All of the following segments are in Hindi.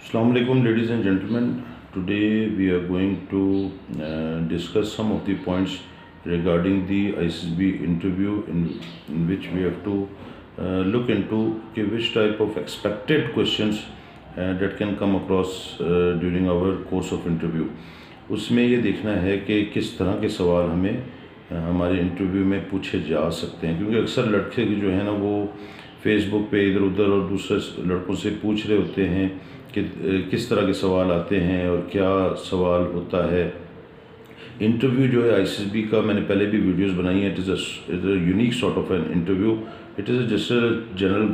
Assalamu alaikum, ladies and gentlemen. Today we are going to discuss some of the points regarding the ICSB interview, in which we have to look into which type of expected questions that can come across during our course of interview. उसमें ये देखना है कि किस तरह के सवाल हमें हमारे इंटरव्यू में पूछे जा सकते हैं, क्योंकि अक्सर लड़के जो है ना वो फेसबुक पे इधर उधर और दूसरे लड़कों से पूछ रहे होते हैं कि किस तरह के सवाल आते हैं और क्या सवाल होता है। इंटरव्यू जो है आईसीएसबी का, मैंने पहले भी वीडियोस बनाई है। It is a unique sort of an interview. It is just general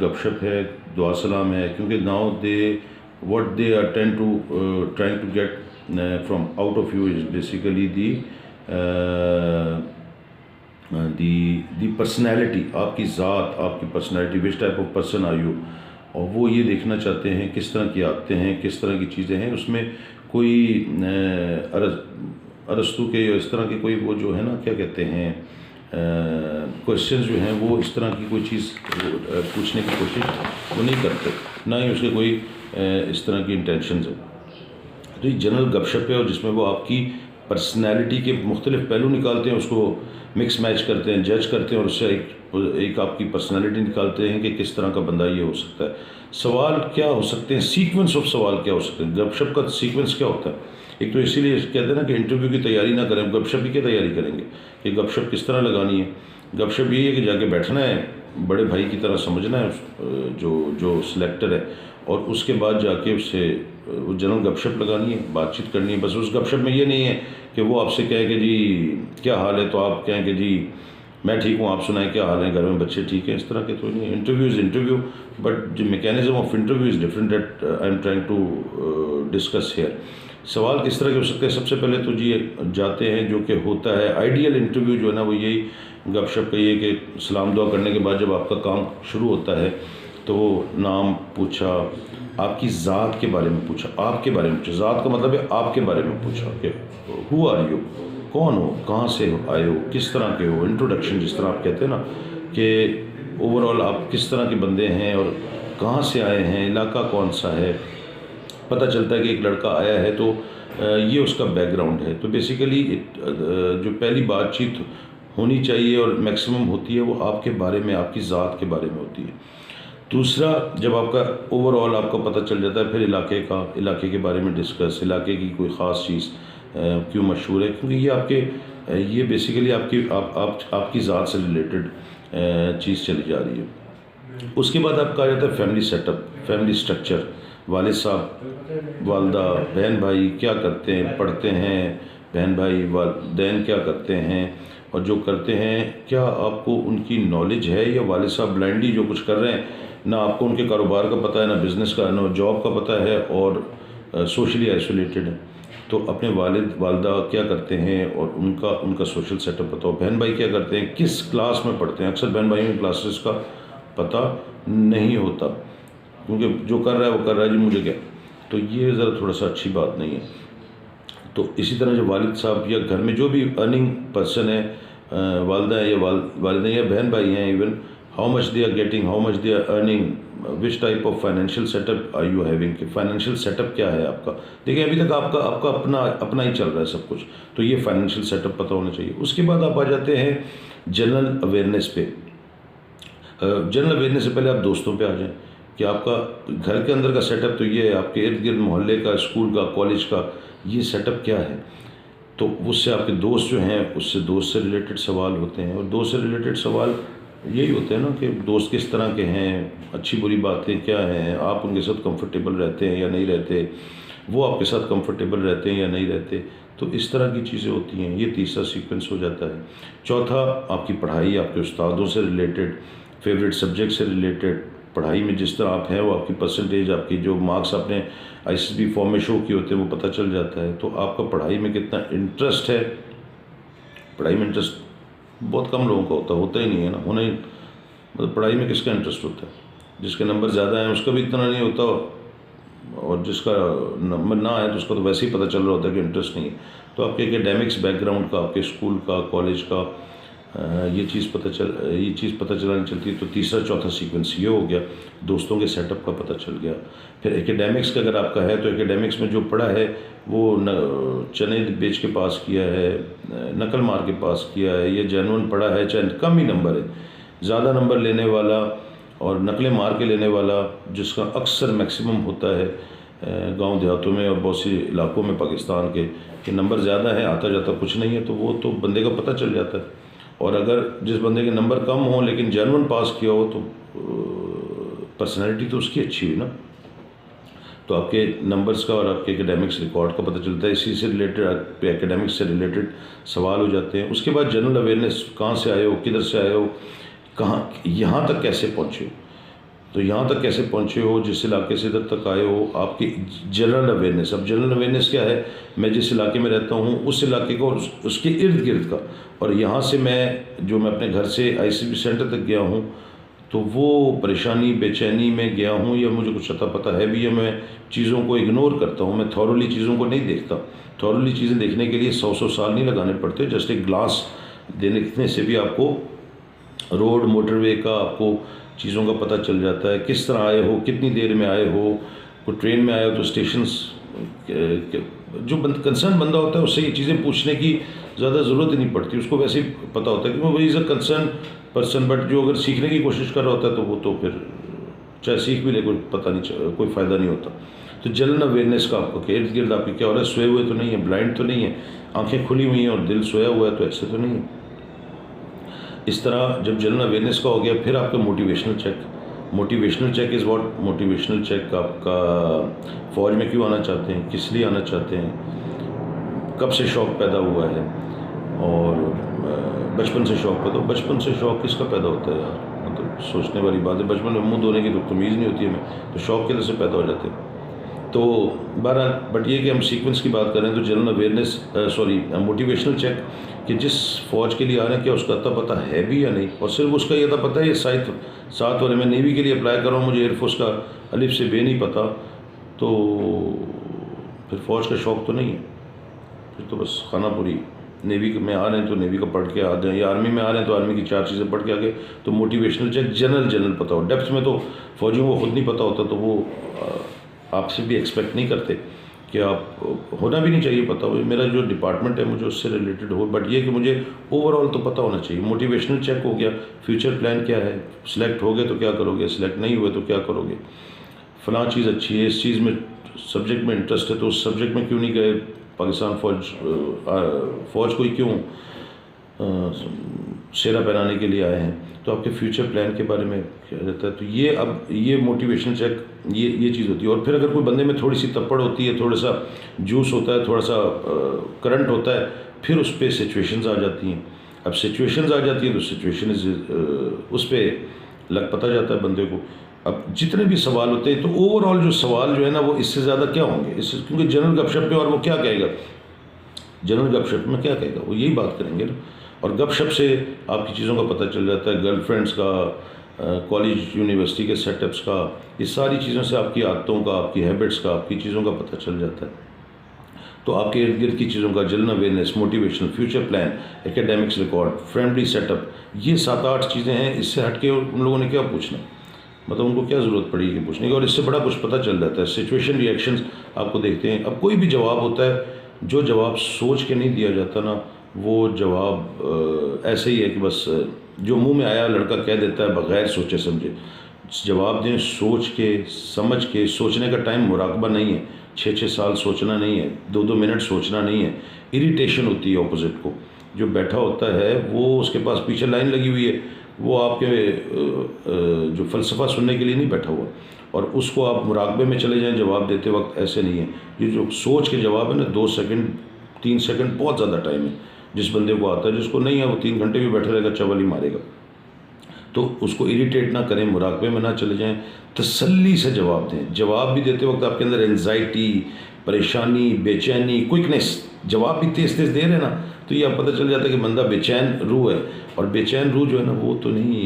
गपशप है, दुआ सलाम है, क्योंकि now they what they are trying to get from out of you is basically the personality, आपकी ज़ात, आपकी personality, which type of person are you. और वो ये देखना चाहते हैं किस तरह की आते हैं, किस तरह की चीज़ें हैं। उसमें कोई अरस्तु के या इस तरह के कोई वो जो है ना क्या कहते हैं क्वेश्चन जो हैं वो इस तरह की कोई चीज़ पूछने की कोशिश वो नहीं करते, ना ही उसके कोई इस तरह की इंटेंशंस है। तो ये जनरल गपशप है और जिसमें वो आपकी पर्सनैलिटी के मुख्तलिफ पहलू निकालते हैं, उसको मिक्स मैच करते हैं, जज करते हैं और उससे एक आपकी पर्सनैलिटी निकालते हैं कि किस तरह का बंदा ये हो सकता है। सवाल क्या हो सकते हैं, सीक्वेंस ऑफ सवाल क्या हो सकते हैं, गपशप का सीक्वेंस क्या होता है। एक तो इसीलिए कहते हैं ना कि इंटरव्यू की तैयारी ना करें, गपशप की क्या तैयारी करेंगे कि गपशप किस तरह लगानी है। गपशप यही है कि जाके बैठना है, बड़े भाई की तरह समझना है जो सिलेक्टर है, और उसके बाद जाके उससे जनरल गपशप लगानी है, बातचीत करनी है। बस उस गपशप में ये नहीं है कि वो आपसे कहे कि जी क्या हाल है, तो आप कहें कि जी मैं ठीक हूँ, आप सुनाएं क्या हाल है, घर में बच्चे ठीक हैं। इस तरह के तो नहीं। Interview is interview, but the mechanism of interview is different that I am trying to discuss here. सवाल किस तरह के हो सकते हैं। सबसे पहले तो जी जाते हैं जो कि होता है आइडियल इंटरव्यू जो है ना वो यही गपशप का ये कि सलाम दुआ करने के बाद जब आपका काम शुरू होता है तो नाम पूछा, आपकी ज़ात के बारे में पूछा, आपके बारे में पूछा। ज़ात का मतलब है आपके बारे में पूछा कि हु आर यू, कौन हो, कहाँ से आए हो, किस तरह के हो। इंट्रोडक्शन जिस तरह आप कहते हैं ना कि ओवरऑल आप किस तरह के बंदे हैं और कहाँ से आए हैं, इलाका कौन सा है। पता चलता है कि एक लड़का आया है तो ये उसका बैकग्राउंड है। तो बेसिकली जो पहली बातचीत होनी चाहिए और मैक्सिमम होती है वो आपके बारे में, आपकी ज़ात के बारे में होती है। दूसरा, जब आपका ओवरऑल आपका पता चल जाता है, फिर इलाके के बारे में डिस्कस, इलाके की कोई ख़ास चीज़ क्यों मशहूर है, क्योंकि ये बेसिकली आपकी ज़ात से रिलेटेड चीज़ चली जा रही है। उसके बाद आपका आ जाता है फैमिली सेटअप, फैमिली स्ट्रक्चर। वालिद साहब, वालदा, बहन भाई क्या करते हैं, पढ़ते हैं, बहन भाई वालिदैन क्या करते हैं, और जो करते हैं क्या आपको उनकी नॉलेज है, या वालिद साहब ब्लाइंडली जो कुछ कर रहे हैं, ना आपको उनके कारोबार का पता है, ना बिज़नेस का, ना जॉब का पता है, और सोशली आइसोलेटेड है। तो अपने वालिद वालदा क्या करते हैं और उनका सोशल सेटअप बताओ। बहन भाई क्या करते हैं, किस क्लास में पढ़ते हैं। अक्सर बहन भाइयों की क्लासेस का पता नहीं होता, क्योंकि जो कर रहा है वो कर रहा है जी, मुझे क्या। तो ये ज़रा थोड़ा सा अच्छी बात नहीं है। तो इसी तरह जो वालिद साहब या घर में जो भी अर्निंग पर्सन है, वालदा है या वालिदैन या बहन भाई हैं, even how much they are getting, how much they are earning, which type of financial setup are you having, कि फाइनेंशियल सेटअप क्या है आपका। देखिए अभी तक आपका अपना ही चल रहा है सब कुछ, तो ये फाइनेंशियल सेटअप पता होना चाहिए। उसके बाद आप आ जाते हैं जनरल अवेयरनेस पे। जनरल अवेयरनेस से पहले आप दोस्तों पे आ जाएं कि आपका घर के अंदर का सेटअप तो ये है, आपके इर्द गिर्द मोहल्ले का, स्कूल का, कॉलेज का ये सेटअप क्या है। तो उससे आपके दोस्त जो हैं उससे दोस्त से रिलेटेड सवाल होते हैं, और दोस्त से रिलेटेड सवाल यही होते हैं ना कि दोस्त किस तरह के हैं, अच्छी बुरी बातें क्या हैं, आप उनके साथ कंफर्टेबल रहते हैं या नहीं रहते, वो आपके साथ कंफर्टेबल रहते हैं या नहीं रहते। तो इस तरह की चीज़ें होती हैं। ये तीसरा सीक्वेंस हो जाता है। चौथा, आपकी पढ़ाई, आपके उस्तादों से रिलेटेड, फेवरेट सब्जेक्ट से रिलेटेड, पढ़ाई में जिस तरह आप हैं वो आपकी परसेंटेज, आपकी जो मार्क्स आपने आईसीएसबी फॉर्म में शो किए होते हैं वो पता चल जाता है। तो आपका पढ़ाई में कितना इंटरेस्ट है। पढ़ाई में इंटरेस्ट बहुत कम लोगों का होता ही नहीं है ना, होना ही मतलब पढ़ाई में किसका इंटरेस्ट होता है। जिसके नंबर ज़्यादा हैं उसका भी इतना नहीं होता, और जिसका नंबर ना आए तो उसका तो वैसे ही पता चल रहा होता है कि इंटरेस्ट नहीं है। तो आपके एकेडमिक्स बैकग्राउंड का, आपके स्कूल का, कॉलेज का, ये चीज़ पता चलानी चलती है। तो तीसरा चौथा सीक्वेंस ये हो गया, दोस्तों के सेटअप का पता चल गया। फिर एकेडमिक्स का अगर आपका है तो एकेडमिक्स में जो पढ़ा है वो चने बेच के पास किया है, नकल मार के पास किया है, या जेन्युइन पढ़ा है, चाहे कम ही नंबर है, ज़्यादा नंबर लेने वाला और नकलें मार के लेने वाला, जिसका अक्सर मैक्सिमम होता है गांव देहातों में और बहुत सी इलाकों में पाकिस्तान के, कि नंबर ज़्यादा है, आता जाता कुछ नहीं है, तो वो तो बंदे का पता चल जाता है। और अगर जिस बंदे के नंबर कम हो लेकिन जेन्युइन पास किया हो तो पर्सनैलिटी तो उसकी अच्छी हुई ना, तो आपके नंबर्स का और आपके एकेडमिक्स रिकॉर्ड का पता चलता है। इसी से रिलेटेड आपके एकेडमिक्स से रिलेटेड सवाल हो जाते हैं। उसके बाद जनरल अवेयरनेस, कहाँ से आए हो, किधर से आए हो, कहाँ यहाँ तक कैसे पहुँचे हो, तो यहाँ तक कैसे पहुँचे हो, जिस इलाके से इधर तक आए हो, आपकी जनरल अवेयरनेस। अब जनरल अवेयरनेस क्या है, मैं जिस इलाके में रहता हूँ उस इलाके का और उसके इर्द गिर्द का, और यहाँ से मैं अपने घर से ICP सेंटर तक गया हूँ, तो वो परेशानी बेचैनी में गया हूँ, या मुझे कुछ पता है भी, या मैं चीज़ों को इग्नोर करता हूँ, मैं थॉरली चीज़ों को नहीं देखता। थॉरली चीज़ें देखने के लिए 100 साल नहीं लगाने पड़ते। जस्ट एक ग्लास देने से भी आपको रोड मोटरवे का, आपको चीज़ों का पता चल जाता है, किस तरह आए हो, कितनी देर में आए हो। कोई ट्रेन में आए हो तो स्टेशंस, जो कंसर्न बंदा होता है उससे ये चीज़ें पूछने की ज़्यादा ज़रूरत ही नहीं पड़ती, उसको वैसे ही पता होता है कि वो is a concern person. But जो अगर सीखने की कोशिश कर रहा होता है तो वो तो फिर चाहे सीख भी ले, कोई पता नहीं, कोई फ़ायदा नहीं होता। तो जनरल अवेयरनेस का आपको इर्द गिर्द आपके क्या हो रहा है, सोए हुए तो नहीं है, ब्लाइंड तो नहीं है, आँखें खुली हुई हैं और दिल सोया हुआ है, तो ऐसे तो नहीं है। इस तरह जब जनरल अवेयरनेस का हो गया, फिर आपका motivational check is what. Motivational check आपका, फ़ौज में क्यों आना चाहते हैं, किस लिए आना चाहते हैं, कब से शौक़ पैदा हुआ है, और बचपन से शौक़ पैदा। बचपन से शौक़ किसका पैदा होता है यार, मतलब सोचने वाली बात है। बचपन में मुँह धोने की तो तमीज़ नहीं होती हमें, तो शौक़ किधर से पैदा हो जाते हैं। तो बहरहाल, बट ये कि हम सीक्वेंस की बात करें तो जनरल अवेयरनेस, मोटिवेशनल चेक, कि जिस फ़ौज के लिए आ रहे हैं क्या उसका अता पता है भी या नहीं, और सिर्फ उसका ये अता पता है, ये सात वाले में नेवी के लिए अप्लाई कर रहा हूँ, मुझे एयरफोर्स का अलिफ से बे नहीं पता, तो फिर फ़ौज का शौक़ तो नहीं है, फिर तो बस खानापुरी। नेवी में आ रहे हैं तो नेवी का पढ़ के आ गए, या आर्मी में आ रहे हैं तो आर्मी की 4 चीज़ें पढ़ के आ गए, तो मोटिवेशनल चेक जनरल पता हो। डेप्थ में तो फ़ौजियों को खुद नहीं पता होता, तो वो आपसे भी एक्सपेक्ट नहीं करते कि आप, होना भी नहीं चाहिए पता हो, मेरा जो डिपार्टमेंट है मुझे उससे रिलेटेड हो, बट ये कि मुझे ओवरऑल तो पता होना चाहिए। मोटिवेशनल चेक हो गया, फ्यूचर प्लान क्या है, सिलेक्ट हो गए तो क्या करोगे, सिलेक्ट नहीं हुए तो क्या करोगे, फ़लाँ चीज़ अच्छी है, इस चीज़ में सब्जेक्ट में इंटरेस्ट है तो उस सब्जेक्ट में क्यों नहीं गए, पाकिस्तान फ़ौज को ही क्यों शेरा पहनाने के लिए आए हैं, तो आपके फ्यूचर प्लान के बारे में क्या रहता है। तो ये, अब ये मोटिवेशनल चेक, ये चीज़ होती है। और फिर अगर कोई बंदे में थोड़ी सी तप्पड़ होती है, थोड़ा सा जूस होता है, थोड़ा सा करंट होता है, फिर उस पर सिचुएशंस आ जाती हैं। अब सिचुएशंस आ जाती हैं तो सिचुएशन उस पर लग पता जाता है बंदे को। अब जितने भी सवाल होते हैं तो ओवरऑल जो सवाल जो है ना, वो इससे ज़्यादा क्या होंगे, इससे, क्योंकि जनरल गपशप में, और वो क्या कहेगा जनरल गपशप में, क्या कहेगा वो, यही बात करेंगे ना। और गपशप से आपकी चीज़ों का पता चल जाता है, गर्लफ्रेंड्स का, कॉलेज यूनिवर्सिटी के सेटअप्स का, ये सारी चीज़ों से आपकी आदतों का, आपकी हैबिट्स का, आपकी चीज़ों का पता चल जाता है। तो आपके इर्द गिर्द की चीज़ों का general awareness, motivational, future plan, academics record, family setup, ये 7-8 चीज़ें हैं। इससे हट के उन लोगों ने क्या पूछना, मतलब उनको क्या ज़रूरत पड़ेगी पूछने की, और इससे बड़ा कुछ पता चल जाता है। सिचुएशन रिएक्शंस आपको देखते हैं। अब कोई भी जवाब होता है, जो जवाब सोच के नहीं दिया जाता ना, वो जवाब ऐसे ही है कि बस जो मुंह में आया लड़का कह देता है बग़ैर सोचे समझे। जवाब दें सोच के, समझ के। सोचने का टाइम मुराकबा नहीं है, 6-6 साल सोचना नहीं है, 2-2 मिनट सोचना नहीं है। इरिटेशन होती है ऑपोजिट को, जो बैठा होता है वो, उसके पास पीछे लाइन लगी हुई है, वो आपके जो फ़लसफ़ा सुनने के लिए नहीं बैठा हुआ, और उसको आप मुराकबे में चले जाएं जवाब देते वक्त, ऐसे नहीं है। ये जो सोच के जवाब है ना, 2 सेकंड 3 सेकंड बहुत ज़्यादा टाइम है। जिस बंदे को आता है, जिसको नहीं है वो 3 घंटे भी बैठे रहेगा, चवल ही मारेगा। तो उसको इरिटेट ना करें, मुराकबे में ना चले जाएं, तसल्ली से जवाब दें। जवाब भी देते वक्त आपके अंदर एंजाइटी, परेशानी, बेचैनी, क्विकनेस, जवाब भी तेज़ दे रहे हैं ना, तो ये आप पता चल जाता है कि बंदा बेचैन रूह है। और बेचैन रूह जो है ना, वो तो नहीं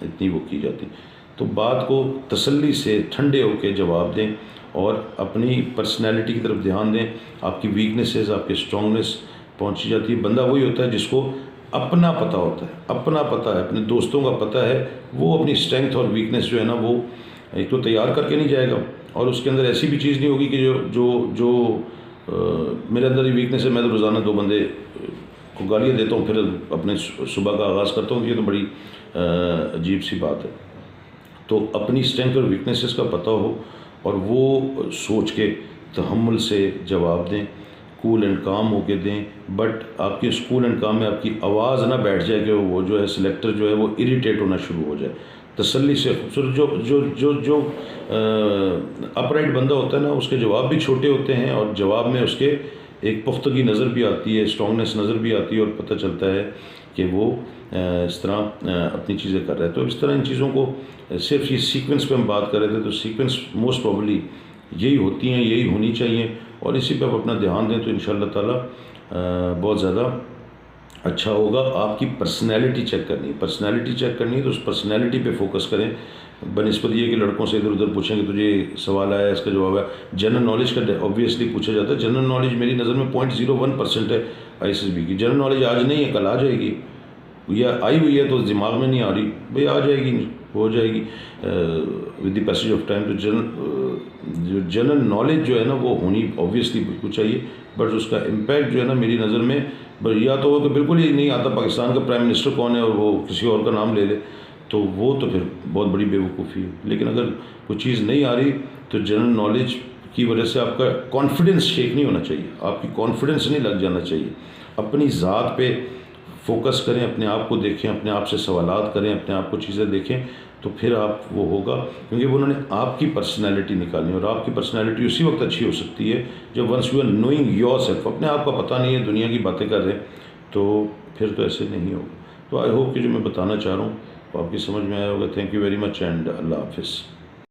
इतनी वो की जाती। तो बात को तसल्ली से ठंडे होकर जवाब दें, और अपनी पर्सनैलिटी की तरफ ध्यान दें। आपकी वीकनेसेस, आपके स्ट्रॉन्गनेस पहुंची जाती है। बंदा वही होता है जिसको अपना पता होता है, अपना पता है, अपने दोस्तों का पता है, वो अपनी स्ट्रेंथ और वीकनेस जो है ना वो एक तो तैयार करके नहीं जाएगा, और उसके अंदर ऐसी भी चीज़ नहीं होगी कि जो जो जो मेरे अंदर ही वीकनेस है, मैं तो रोज़ाना 2 बंदे को गालियाँ देता हूँ, फिर अपने सुबह का आगाज़ करता हूँ। ये तो बड़ी अजीब सी बात है। तो अपनी स्ट्रेंथ और वीकनेसेस का पता हो और वो सोच के तहम्मुल से जवाब दें, कूल एंड काम होके दें। बट आपके इस कूल एंड काम में आपकी आवाज़ ना बैठ जाए कि वो जो है सिलेक्टर जो है वो इरिटेट होना शुरू हो जाए। तसल्ली से खूबसूरत जो जो जो जो अपराइट बंदा होता है ना, उसके जवाब भी छोटे होते हैं और जवाब में उसके एक पुख्तगी नज़र भी आती है, स्ट्रॉन्गनेस नज़र भी आती है, और पता चलता है कि वो इस तरह अपनी चीज़ें कर रहे हैं। तो इस तरह इन चीज़ों को सिर्फ ये सीक्वेंस पे हम बात कर रहे थे, तो सीक्वेंस मोस्ट प्रॉब्ली यही होती हैं, यही होनी चाहिए, और इसी पे आप अपना ध्यान दें तो इंशाअल्लाह ताला बहुत ज़्यादा अच्छा होगा। आपकी पर्सनैलिटी चेक करनी है, पर्सनैलिटी चेक करनी है तो उस पर्सनैलिटी पे फोकस करें, बनिस्बत ये कि लड़कों से इधर उधर पूछेंगे तुझे सवाल आया इसका जवाब है। जनरल नॉलेज का ऑब्वियसली पूछा जाता है। जनरल नॉलेज मेरी नज़र में 0.01% है ISSB की। जनरल नॉलेज आज नहीं है, कल आ जाएगी, या आई हुई है तो दिमाग में नहीं आ रही, भाई आ जाएगी, हो जाएगी with the passage of time. तो जो जनरल नॉलेज जो है ना वो होनी ऑब्वियसली बिल्कुल चाहिए, बट उसका इम्पैक्ट जो है ना मेरी नज़र में या तो हो कि बिल्कुल ही नहीं आता, पाकिस्तान का प्राइम मिनिस्टर कौन है और वो किसी और का नाम ले ले, तो वो तो फिर बहुत बड़ी बेवकूफ़ी है। लेकिन अगर कोई चीज़ नहीं आ रही तो जनरल नॉलेज की वजह से आपका कॉन्फिडेंस शेक नहीं होना चाहिए, आपकी कॉन्फिडेंस नहीं लग जाना चाहिए। अपनी ज़ात पे फोकस करें, अपने आप को देखें, अपने आप से सवालात करें, अपने आप को चीज़ें देखें, तो फिर आप वो होगा, क्योंकि उन्होंने आपकी पर्सनैलिटी निकालनी, और आपकी पर्सनैलिटी उसी वक्त अच्छी हो सकती है जब once you are knowing yourself. अपने आप का पता नहीं है, दुनिया की बातें कर रहे हैं, तो फिर तो ऐसे नहीं होगा। तो आई होप कि जो मैं बताना चाह रहा हूँ वो आपकी समझ में आया होगा। Thank you very much and Allah हाफिज़।